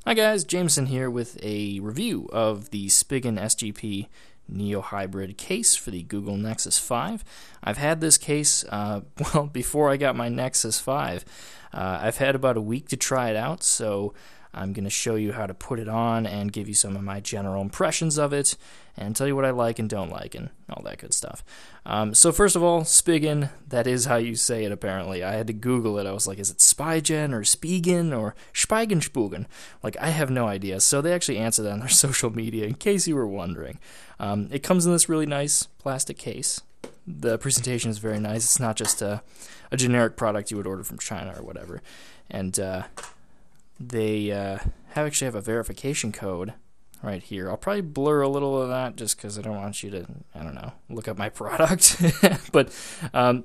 Hi guys, Jameson here with a review of the Spigen SGP Neo Hybrid case for the Google Nexus 5. I've had this case, before I got my Nexus 5. I've had about a week to try it out, so I'm going to show you how to put it on and give you some of my general impressions of it and tell you what I like and don't like and all that good stuff. So first of all, Spigen, that is how you say it apparently. I had to Google it. I was like, is it Spigen or Spigen or Spigen? Like, I have no idea. So they actually answered that on their social media in case you were wondering. It comes in this really nice plastic case. The presentation is very nice. It's not just a generic product you would order from China or whatever. And they actually have a verification code right here. I'll probably blur a little of that just because I don't want you to, I don't know, look up my product. But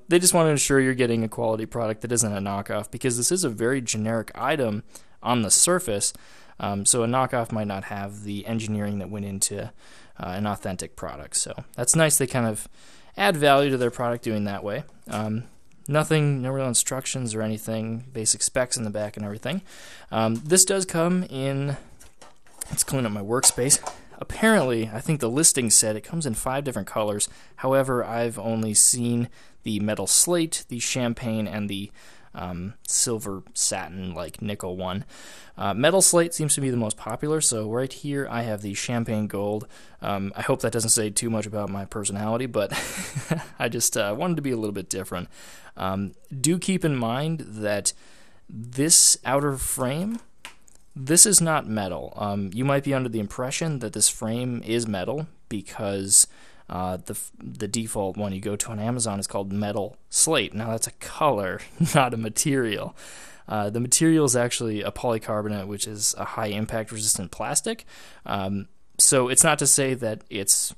they just want to ensure you're getting a quality product that isn't a knockoff, because this is a very generic item on the surface. So a knockoff might not have the engineering that went into an authentic product. So that's nice. They kind of add value to their product doing that way. No real instructions or anything, basic specs in the back and everything. This does come in, let's clean up my workspace. Apparently, I think the listing said it comes in 5 different colors. However, I've only seen the metal slate, the champagne, and the silver satin, like nickel one. Metal slate seems to be the most popular, so right here I have the champagne gold. I hope that doesn't say too much about my personality, but I just wanted to be a little bit different. Do keep in mind that this outer frame, this is not metal. You might be under the impression that this frame is metal because the default one you go to on Amazon is called metal slate. Now that's a color, not a material. The material is actually a polycarbonate, which is a high impact resistant plastic. So it's not to say that it's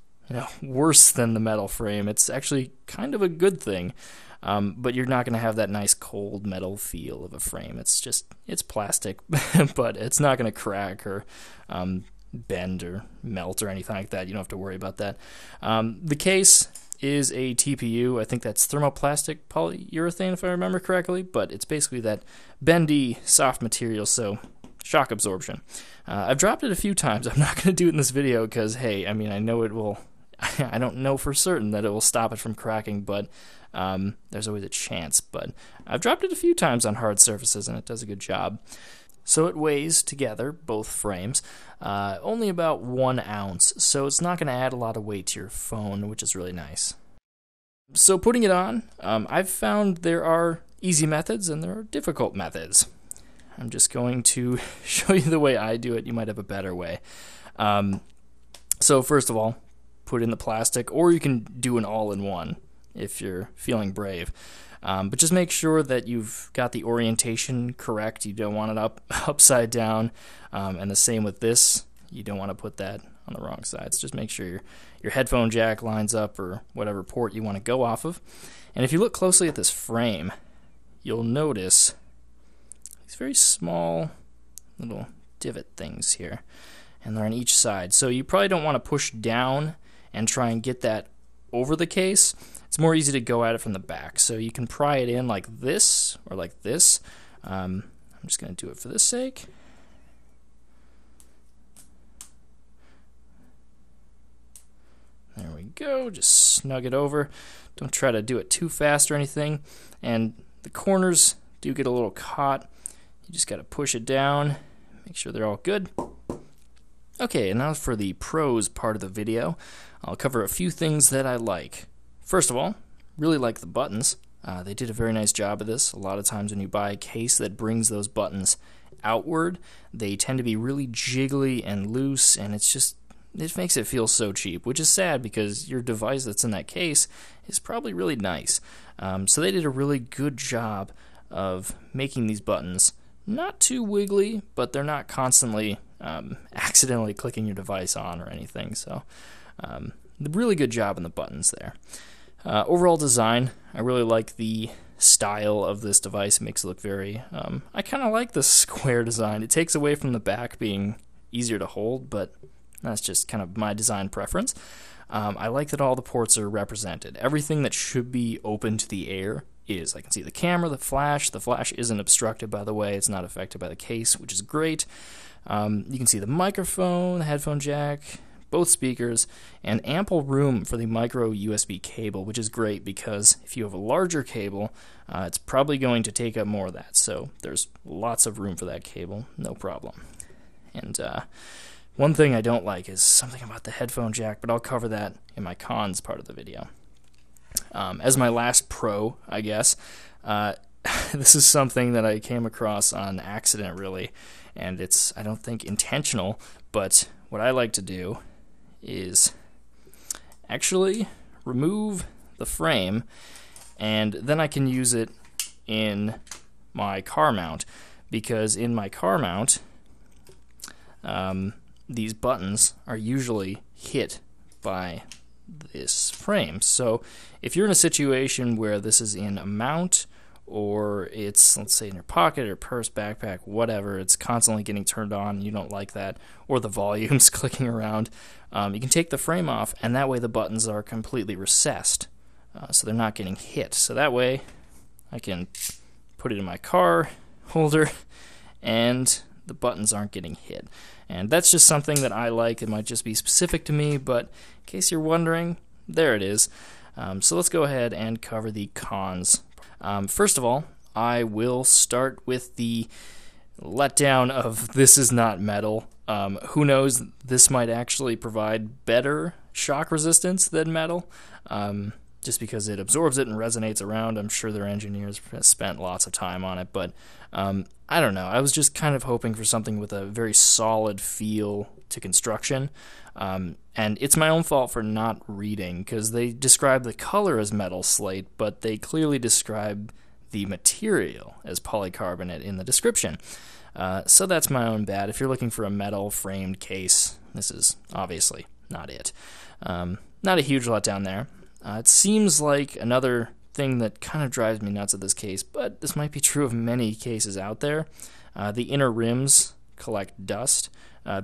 worse than the metal frame. It's actually kind of a good thing. But you're not going to have that nice cold metal feel of a frame. It's plastic, but it's not going to crack or bend or melt or anything like that. You don't have to worry about that. The case is a TPU. I think that's thermoplastic polyurethane, if I remember correctly, but it's basically that bendy, soft material, so shock absorption. I've dropped it a few times. I'm not going to do it in this video because, hey, I mean, I know it will. I don't know for certain that it will stop it from cracking, but there's always a chance. But I've dropped it a few times on hard surfaces, and it does a good job. So it weighs together, both frames, only about 1 ounce, so it's not going to add a lot of weight to your phone, which is really nice. So putting it on, I've found there are easy methods and there are difficult methods. I'm just going to show you the way I do it. You might have a better way. So first of all, put in the plastic, or you can do an all-in-one if you're feeling brave. But just make sure that you've got the orientation correct. You don't want it upside down. And the same with this. You don't want to put that on the wrong sides. Just make sure your headphone jack lines up, or whatever port you want to go off of. And if you look closely at this frame, you'll notice these very small little divot things here. And they're on each side. So you probably don't want to push down and try and get that over the case. It's more easy to go at it from the back. So you can pry it in like this or like this. I'm just going to do it for this sake. There we go. Just snug it over. Don't try to do it too fast or anything. And the corners do get a little caught. You just got to push it down. Make sure they're all good. Okay, and now for the pros part of the video. I'll cover a few things that I like. First of all, really like the buttons. They did a very nice job of this. A lot of times when you buy a case that brings those buttons outward, they tend to be really jiggly and loose, and it makes it feel so cheap, which is sad because your device that's in that case is probably really nice. So they did a really good job of making these buttons not too wiggly, but they're not constantly accidentally clicking your device on or anything. So really good job on the buttons there. Overall design, I really like the style of this device. It makes it look very, I kind of like the square design. It takes away from the back being easier to hold, but that's just kind of my design preference. I like that all the ports are represented. Everything that should be open to the air is. I can see the camera, the flash. The flash isn't obstructed, by the way. It's not affected by the case, which is great. You can see the microphone, the headphone jack, both speakers, and ample room for the micro USB cable, which is great because if you have a larger cable, it's probably going to take up more of that. So there's lots of room for that cable, no problem. And one thing I don't like is something about the headphone jack, but I'll cover that in my cons part of the video. As my last pro, I guess, this is something that I came across on accident, really, and it's, I don't think, intentional, but what I like to do is actually remove the frame, and then I can use it in my car mount, because in my car mount, these buttons are usually hit by this frame. So if you're in a situation where this is in a mount, or it's, let's say, in your pocket or purse, backpack, whatever, it's constantly getting turned on, and you don't like that, or the volume's clicking around, you can take the frame off, and that way the buttons are completely recessed, so they're not getting hit. So that way I can put it in my car holder, and the buttons aren't getting hit. And that's just something that I like. It might just be specific to me, but in case you're wondering, there it is. So let's go ahead and cover the cons. First of all, I will start with the letdown of this is not metal. Who knows, this might actually provide better shock resistance than metal, just because it absorbs it and resonates around. I'm sure their engineers spent lots of time on it, but I don't know. I was just kind of hoping for something with a very solid feel to construction, and it's my own fault for not reading, because they describe the color as metal slate, but they clearly describe the material as polycarbonate in the description. So that's my own bad. If you're looking for a metal framed case, this is obviously not it. Not a huge letdown there. It seems like another thing that kind of drives me nuts at this case, but this might be true of many cases out there. The inner rims collect dust,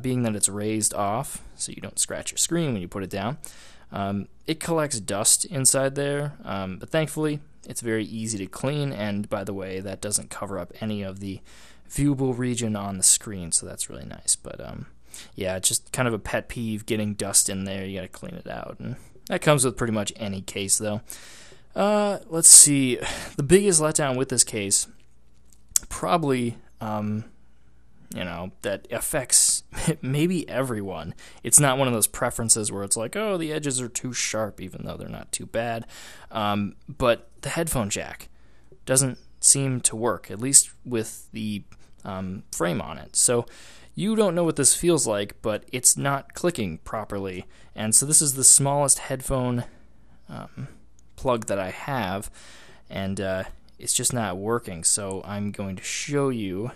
being that it's raised off so you don't scratch your screen when you put it down. It collects dust inside there, but thankfully it's very easy to clean, and by the way, that doesn't cover up any of the viewable region on the screen, so that's really nice. But yeah, it's just kind of a pet peeve, getting dust in there. You gotta clean it out, and that comes with pretty much any case, though. Let's see. The biggest letdown with this case, probably, that affects maybe everyone. It's not one of those preferences where it's like, oh, the edges are too sharp, even though they're not too bad. But the headphone jack doesn't seem to work, at least with the frame on it. So you don't know what this feels like, but it's not clicking properly. And so this is the smallest headphone plug that I have, and it's just not working. So I'm going to show you.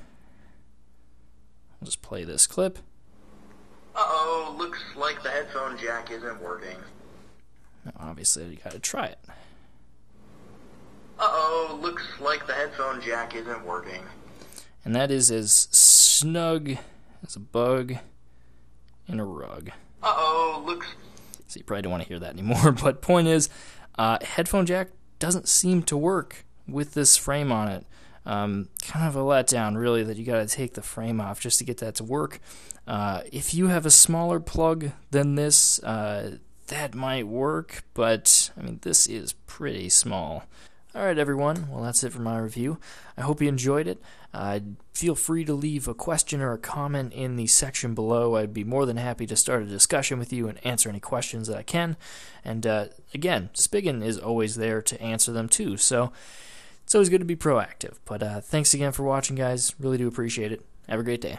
I'll just play this clip. Uh-oh, looks like the headphone jack isn't working. Now, obviously, you gotta try it. Uh-oh, looks like the headphone jack isn't working. And that is as snug as a bug in a rug. Uh-oh, looks... So you probably don't want to hear that anymore, but point is, headphone jack doesn't seem to work with this frame on it. Kind of a letdown, really, that you gotta take the frame off just to get that to work. If you have a smaller plug than this, that might work, but I mean, this is pretty small. Alright everyone, well that's it for my review. I hope you enjoyed it. Feel free to leave a question or a comment in the section below. I'd be more than happy to start a discussion with you and answer any questions that I can. And again, Spigen is always there to answer them too, so it's always good to be proactive. But thanks again for watching, guys. Really do appreciate it. Have a great day.